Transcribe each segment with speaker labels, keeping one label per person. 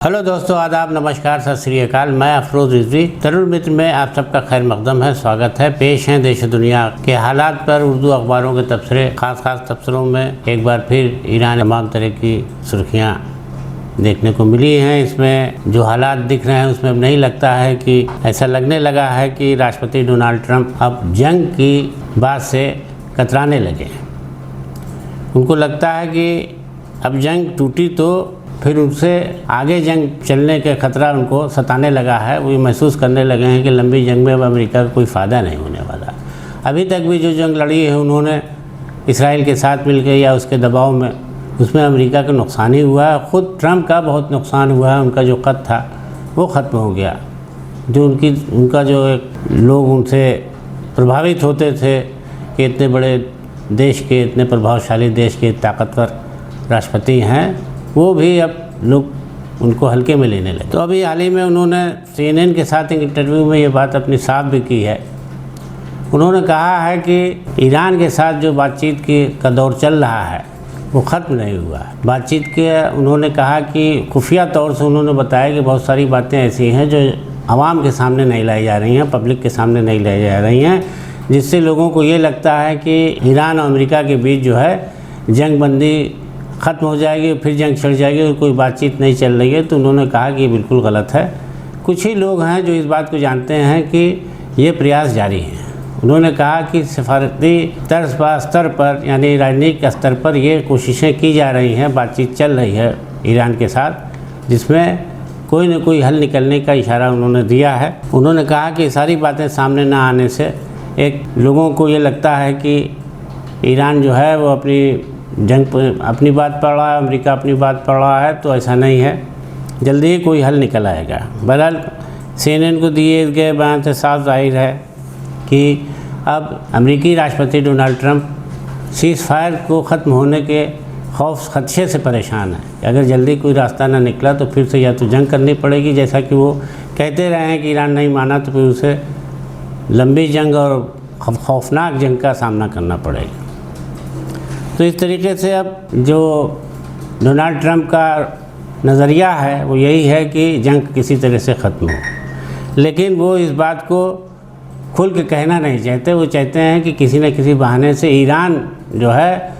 Speaker 1: Hello दोस्तों, आदाब, नमस्कार, सत श्री अकाल। मैं अफरोज़ रिजवी तरुण मित्र में आप सबका खैर मकदम है, स्वागत है। पेश हैं देश दुनिया के हालात पर उर्दू अखबारों के तबसरे। खास तबसरों में एक बार फिर ईरान तमाम तरह की सुर्खियाँ देखने को मिली हैं। इसमें जो हालात दिख रहे हैं उसमें नहीं लगता है कि ऐसा लगने लगा है कि राष्ट्रपति डोनाल्ड ट्रंप अब जंग की बात से कतराने लगे हैं। उनको लगता है कि अब जंग टूटी तो फिर उनसे आगे जंग चलने का खतरा उनको सताने लगा है। वो महसूस करने लगे हैं कि लंबी जंग में अब अमेरिका का कोई फ़ायदा नहीं होने वाला। अभी तक भी जो जंग लड़ी है उन्होंने इसराइल के साथ मिलकर या उसके दबाव में, उसमें अमेरिका का नुकसान ही हुआ है। ख़ुद ट्रंप का बहुत नुकसान हुआ है। उनका जो ख़त था वो ख़त्म हो गया। जो उनका जो एक लोग उनसे प्रभावित होते थे कि इतने बड़े देश के, इतने प्रभावशाली देश के ताकतवर राष्ट्रपति हैं, वो भी अब लोग उनको हल्के में लेने लगे। तो अभी हाल ही में उन्होंने CNN के साथ एक इंटरव्यू में ये बात अपनी साफ भी की है। उन्होंने कहा है कि ईरान के साथ जो बातचीत का दौर चल रहा है वो ख़त्म नहीं हुआ है। बातचीत के उन्होंने कहा कि खुफिया तौर से उन्होंने बताया कि बहुत सारी बातें ऐसी हैं जो आवाम के सामने नहीं लाई जा रही हैं, पब्लिक के सामने नहीं लाई जा रही हैं, जिससे लोगों को ये लगता है कि ईरान और अमेरिका के बीच जो है जंग बंदी ख़त्म हो जाएगी, फिर जंग छिड़ जाएगी और कोई बातचीत नहीं चल रही है। तो उन्होंने कहा कि ये बिल्कुल गलत है। कुछ ही लोग हैं जो इस बात को जानते हैं कि ये प्रयास जारी हैं। उन्होंने कहा कि सफारती स्तर पर यानी राजनीतिक स्तर पर ये कोशिशें की जा रही हैं, बातचीत चल रही है ईरान के साथ, जिसमें कोई न कोई हल निकलने का इशारा उन्होंने दिया है। उन्होंने कहा कि सारी बातें सामने ना आने से एक लोगों को ये लगता है कि ईरान जो है वो अपनी जंग पर अपनी बात पढ़ रहा है, अमेरिका अपनी बात पढ़ रहा है। तो ऐसा नहीं है, जल्दी ही कोई हल निकल आएगा। बहरहाल CNN को दिए गए बयान से साफ जाहिर है कि अब अमेरिकी राष्ट्रपति डोनाल्ड ट्रंप सीज़ फायर को ख़त्म होने के खौफ खदशे से परेशान है। अगर जल्दी कोई रास्ता ना निकला तो फिर से या तो जंग करनी पड़ेगी, जैसा कि वो कहते रहे हैं कि ईरान नहीं माना तो फिर उसे लंबी जंग और खौफनाक जंग का सामना करना पड़ेगा। तो इस तरीके से अब जो डोनाल्ड ट्रंप का नज़रिया है वो यही है कि जंग किसी तरह से ख़त्म हो, लेकिन वो इस बात को खुल के कहना नहीं चाहते। वो चाहते हैं कि किसी न किसी बहाने से ईरान जो है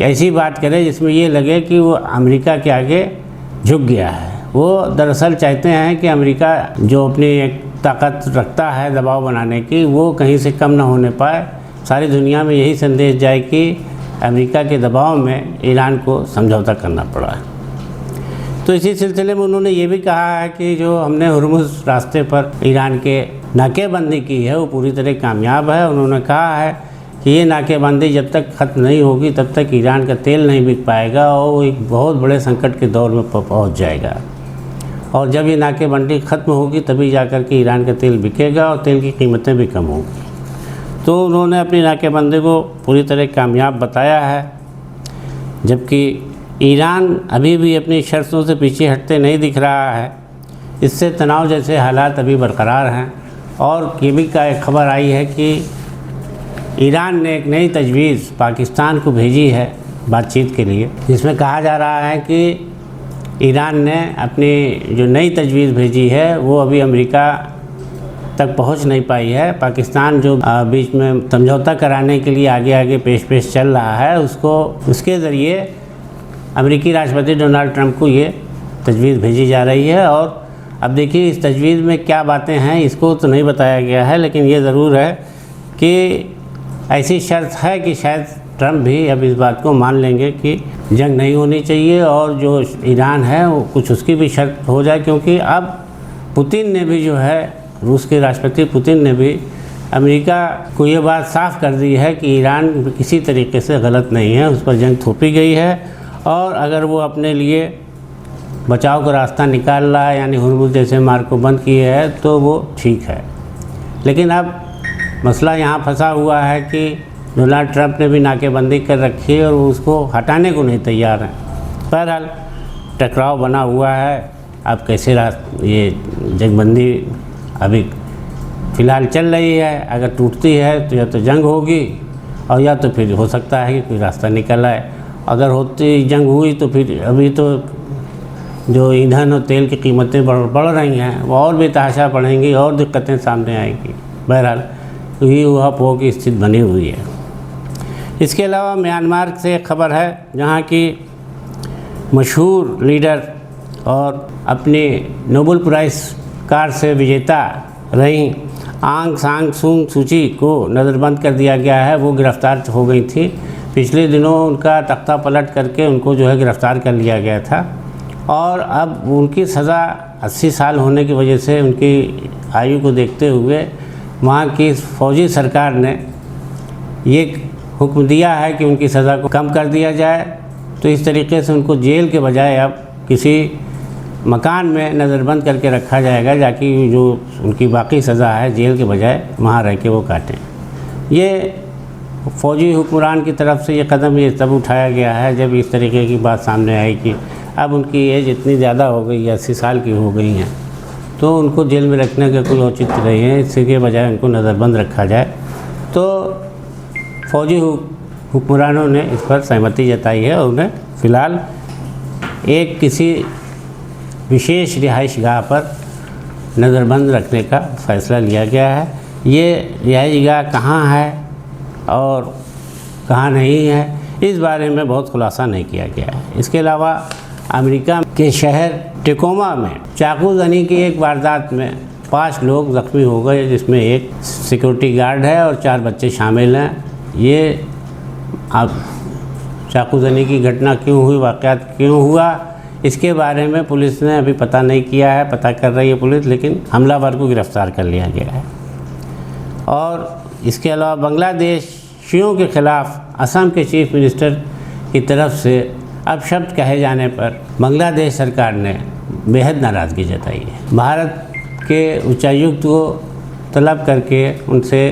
Speaker 1: ऐसी बात करे जिसमें ये लगे कि वो अमेरिका के आगे झुक गया है। वो दरअसल चाहते हैं कि अमेरिका जो अपनी एक ताकत रखता है दबाव बनाने की, वो कहीं से कम ना होने पाए। सारी दुनिया में यही संदेश जाए कि अमेरिका के दबाव में ईरान को समझौता करना पड़ा है। तो इसी सिलसिले में उन्होंने ये भी कहा है कि जो हमने हुर्मुज़ रास्ते पर ईरान के नाकेबंदी की है वो पूरी तरह कामयाब है। उन्होंने कहा है कि ये नाकेबंदी जब तक ख़त्म नहीं होगी तब तक ईरान का तेल नहीं बिक पाएगा और वो एक बहुत बड़े संकट के दौर में पहुँच जाएगा। और जब ये नाकेबंदी ख़त्म होगी तभी जाकर के ईरान का तेल बिकेगा और तेल की कीमतें भी कम होंगी। तो उन्होंने अपनी नाकेबंदी को पूरी तरह कामयाब बताया है, जबकि ईरान अभी भी अपनी शर्तों से पीछे हटते नहीं दिख रहा है। इससे तनाव जैसे हालात अभी बरकरार हैं। और ये भी का एक खबर आई है कि ईरान ने एक नई तजवीज़ पाकिस्तान को भेजी है बातचीत के लिए, जिसमें कहा जा रहा है कि ईरान ने अपनी जो नई तजवीज़ भेजी है वो अभी अमेरिका तक पहुंच नहीं पाई है। पाकिस्तान जो बीच में समझौता कराने के लिए आगे आगे पेश चल रहा है, उसके ज़रिए अमेरिकी राष्ट्रपति डोनाल्ड ट्रंप को ये तजवीज़ भेजी जा रही है। और अब देखिए इस तजवीज़ में क्या बातें हैं इसको तो नहीं बताया गया है, लेकिन ये ज़रूर है कि ऐसी शर्त है कि शायद ट्रंप भी अब इस बात को मान लेंगे कि जंग नहीं होनी चाहिए और जो ईरान है वो कुछ उसकी भी शर्त हो जाए, क्योंकि अब पुतिन ने भी जो है, रूस के राष्ट्रपति पुतिन ने भी अमेरिका को ये बात साफ कर दी है कि ईरान किसी तरीके से गलत नहीं है, उस पर जंग थोपी गई है और अगर वो अपने लिए बचाव का रास्ता निकाल रहा है यानी हुर्मुज़ जैसे मार्ग को बंद किए है तो वो ठीक है। लेकिन अब मसला यहाँ फंसा हुआ है कि डोनाल्ड ट्रंप ने भी नाकेबंदी कर रखी है और वो उसको हटाने को नहीं तैयार हैं। बहरहाल टकराव बना हुआ है। अब कैसे ये जंगबंदी अभी फ़िलहाल चल रही है, अगर टूटती है तो या तो जंग होगी और या तो फिर हो सकता है कि कोई रास्ता निकल आए। अगर होती जंग हुई तो फिर अभी तो जो ईंधन और तेल की कीमतें बढ़ रही हैं वो और भी तहाशा बढ़ेंगी और दिक्कतें सामने आएंगी। बहरहाल ये ऊहापोह की स्थिति बनी हुई है। इसके अलावा म्यांमार से एक खबर है जहाँ की मशहूर लीडर और अपने नोबेल पुरस्कार से विजेता रही आंग सान सू सूची को नज़रबंद कर दिया गया है। वो गिरफ़्तार हो गई थी। पिछले दिनों उनका तख्ता पलट करके उनको जो है गिरफ़्तार कर लिया गया था और अब उनकी सज़ा 80 साल होने की वजह से उनकी आयु को देखते हुए वहाँ की फ़ौजी सरकार ने ये हुक्म दिया है कि उनकी सज़ा को कम कर दिया जाए। तो इस तरीके से उनको जेल के बजाय अब किसी मकान में नज़रबंद करके रखा जाएगा, ताकि जो उनकी बाकी सज़ा है जेल के बजाय वहाँ रह के वो काटें। ये फ़ौजी हुक्मरान की तरफ से ये कदम ये तब उठाया गया है जब इस तरीके की बात सामने आई कि अब उनकी एज इतनी ज़्यादा हो गई है, 80 साल की हो गई हैं, तो उनको जेल में रखने का कोई औचित्य नहीं है। इसके बजाय उनको नज़रबंद रखा जाए। तो फ़ौजी हुक्मरानों ने इस पर सहमति जताई है और उन्हें फ़िलहाल एक किसी विशेष रिहाइशगाह पर नज़रबंद रखने का फ़ैसला लिया गया है। ये रिहाइशगाह कहाँ है और कहाँ नहीं है, इस बारे में बहुत खुलासा नहीं किया गया है। इसके अलावा अमेरिका के शहर टेकोमा में चाकूजनी की एक वारदात में 5 लोग ज़ख्मी हो गए, जिसमें एक सिक्योरिटी गार्ड है और 4 बच्चे शामिल हैं। ये अब चाकूजनी की घटना क्यों हुई, वाक़यात क्यों हुआ, इसके बारे में पुलिस ने अभी पता नहीं किया है, पता कर रही है पुलिस, लेकिन हमलावर को गिरफ़्तार कर लिया गया है। और इसके अलावा बांग्लादेशियों के ख़िलाफ़ असम के चीफ मिनिस्टर की तरफ से अपशब्द कहे जाने पर बांग्लादेश सरकार ने बेहद नाराज़गी जताई है। भारत के उच्चायुक्त को तलब करके उनसे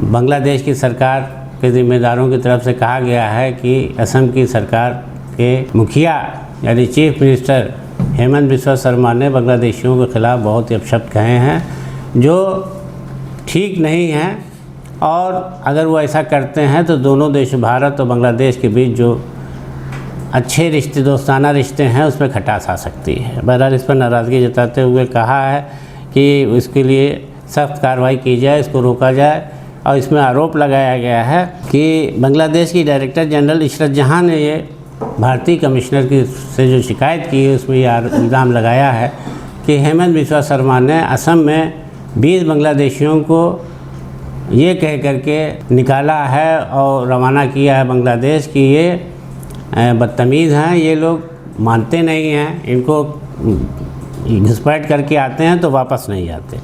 Speaker 1: बांग्लादेश की सरकार के ज़िम्मेदारों की तरफ से कहा गया है कि असम की सरकार के मुखिया यानी चीफ मिनिस्टर हेमंत बिस्वा शर्मा ने बांग्लादेशियों के ख़िलाफ़ बहुत ही अपशब्द कहे हैं, जो ठीक नहीं हैं। और अगर वो ऐसा करते हैं तो दोनों देश भारत और बांग्लादेश के बीच जो अच्छे रिश्ते, दोस्ताना रिश्ते हैं, उसमें खटास आ सकती है। बहरहाल इस पर नाराज़गी जताते हुए कहा है कि इसके लिए सख्त कार्रवाई की जाए, इसको रोका जाए। और इसमें आरोप लगाया गया है कि बांग्लादेश की डायरेक्टर जनरल इशरत जहां ने ये भारतीय कमिश्नर की से जो शिकायत की है उसमें ये इल्ज़ाम लगाया है कि हेमंत बिस्वा शर्मा ने असम में 20 बांग्लादेशियों को ये कह करके निकाला है और रवाना किया है बांग्लादेश कि ये बदतमीज़ हैं, ये लोग मानते नहीं हैं, इनको घुसपैठ करके आते हैं तो वापस नहीं जाते।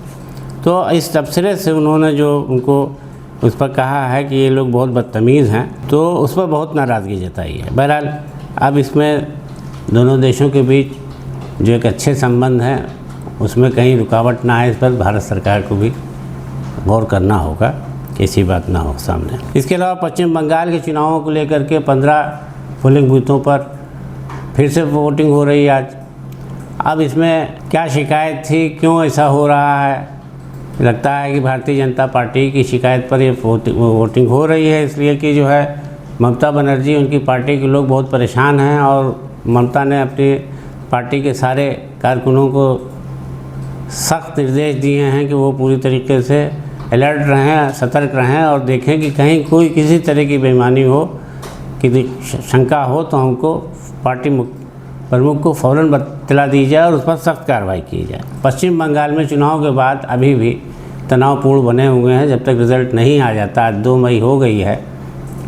Speaker 1: तो इस तबसरे से उन्होंने जो उनको उस पर कहा है कि ये लोग बहुत बदतमीज़ हैं, तो उस पर बहुत नाराज़गी जताई है। बहरहाल अब इसमें दोनों देशों के बीच जो एक अच्छे संबंध हैं उसमें कहीं रुकावट ना आए, इस पर भारत सरकार को भी गौर करना होगा कि ऐसी बात ना हो सामने। इसके अलावा पश्चिम बंगाल के चुनावों को लेकर के 15 पोलिंग बूथों पर फिर से वोटिंग हो रही है आज। अब इसमें क्या शिकायत थी, क्यों ऐसा हो रहा है? लगता है कि भारतीय जनता पार्टी की शिकायत पर ये वोटिंग हो रही है, इसलिए कि जो है ममता बनर्जी, उनकी पार्टी के लोग बहुत परेशान हैं और ममता ने अपनी पार्टी के सारे कारकुनों को सख्त निर्देश दिए हैं कि वो पूरी तरीके से अलर्ट रहें, सतर्क रहें और देखें कि कहीं कोई किसी तरह की बेईमानी हो, कि शंका हो तो हमको पार्टी प्रमुख को फ़ौरन इत्तला दी जाए और उस पर सख्त कार्रवाई की जाए। पश्चिम बंगाल में चुनाव के बाद अभी भी तनावपूर्ण बने हुए हैं। जब तक रिज़ल्ट नहीं आ जाता, आज 2 मई हो गई है,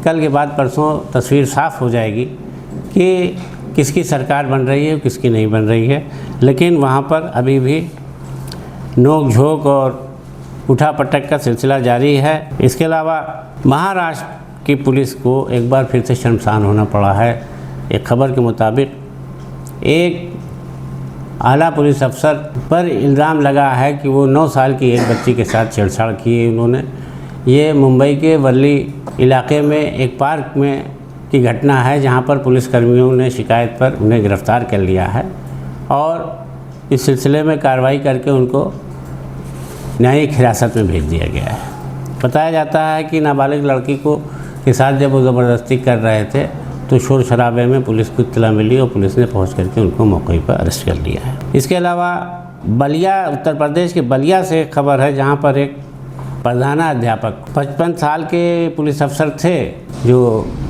Speaker 1: कल के बाद परसों तस्वीर साफ़ हो जाएगी कि किसकी सरकार बन रही है, किसकी नहीं बन रही है। लेकिन वहाँ पर अभी भी नोक झोंक और उठापटक का सिलसिला जारी है। इसके अलावा महाराष्ट्र की पुलिस को एक बार फिर से शर्मसार होना पड़ा है। एक खबर के मुताबिक एक आला पुलिस अफसर पर इल्ज़ाम लगा है कि वो 9 साल की एक बच्ची के साथ छेड़छाड़ की है उन्होंने। ये मुंबई के वर्ली इलाके में एक पार्क में की घटना है, जहां पर पुलिसकर्मियों ने शिकायत पर उन्हें गिरफ़्तार कर लिया है और इस सिलसिले में कार्रवाई करके उनको न्यायिक हिरासत में भेज दिया गया है। बताया जाता है कि नाबालिग लड़की को के साथ जब वो ज़बरदस्ती कर रहे थे तो तो शोर शराबे में पुलिस को इत्तला मिली और पुलिस ने पहुंच करके उनको मौके पर अरेस्ट कर लिया है। इसके अलावा बलिया, उत्तर प्रदेश के बलिया से खबर है, जहां पर एक प्रधानाध्यापक 55 साल के पुलिस अफसर थे जो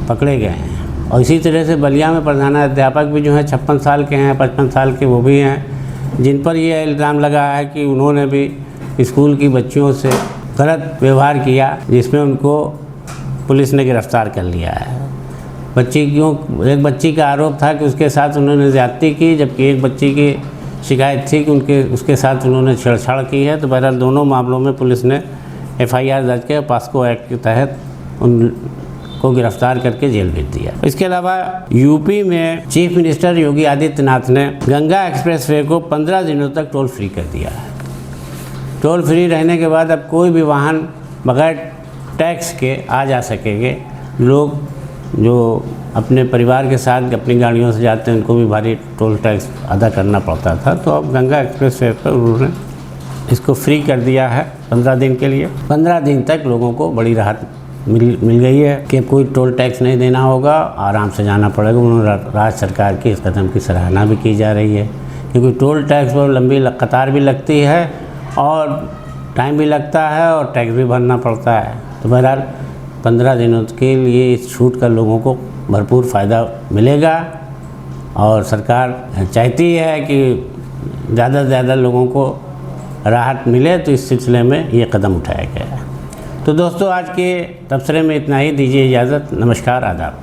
Speaker 1: पकड़े गए हैं। और इसी तरह से बलिया में प्रधानाध्यापक भी जो है 56 साल के हैं, 55 साल के वो भी हैं, जिन पर यह इल्ज़ाम लगा है कि उन्होंने भी स्कूल की बच्चियों से गलत व्यवहार किया, जिसमें उनको पुलिस ने गिरफ्तार कर लिया है। एक बच्ची का आरोप था कि उसके साथ उन्होंने ज़्यादती की, जबकि एक बच्ची की शिकायत थी कि उसके साथ उन्होंने छेड़छाड़ की है। तो बहरहाल दोनों मामलों में पुलिस ने FIR दर्ज किया, पास्को एक्ट के तहत उनको गिरफ्तार करके जेल भेज दिया। इसके अलावा यूपी में चीफ मिनिस्टर योगी आदित्यनाथ ने गंगा एक्सप्रेसवे को 15 दिनों तक टोल फ्री कर दिया है। टोल फ्री रहने के बाद अब कोई भी वाहन बगैर टैक्स के आ जा सकेंगे। लोग जो अपने परिवार के साथ अपनी गाड़ियों से जाते हैं उनको भी भारी टोल टैक्स अदा करना पड़ता था, तो अब गंगा एक्सप्रेसवे पर उन्होंने इसको फ्री कर दिया है 15 दिन के लिए। 15 दिन तक लोगों को बड़ी राहत मिल गई है कि कोई टोल टैक्स नहीं देना होगा, आराम से जाना पड़ेगा। उन्होंने राज्य सरकार की इस कदम की सराहना भी की जा रही है, क्योंकि टोल टैक्स पर लंबी कतार भी लगती है और टाइम भी लगता है और टैक्स भी भरना पड़ता है। तो बहरहाल 15 दिनों के लिए इस छूट का लोगों को भरपूर फ़ायदा मिलेगा और सरकार चाहती है कि ज़्यादा से ज़्यादा लोगों को राहत मिले, तो इस सिलसिले में ये कदम उठाया गया है। तो दोस्तों, आज के तबसरे में इतना ही। दीजिए इजाज़त। नमस्कार, आदाब।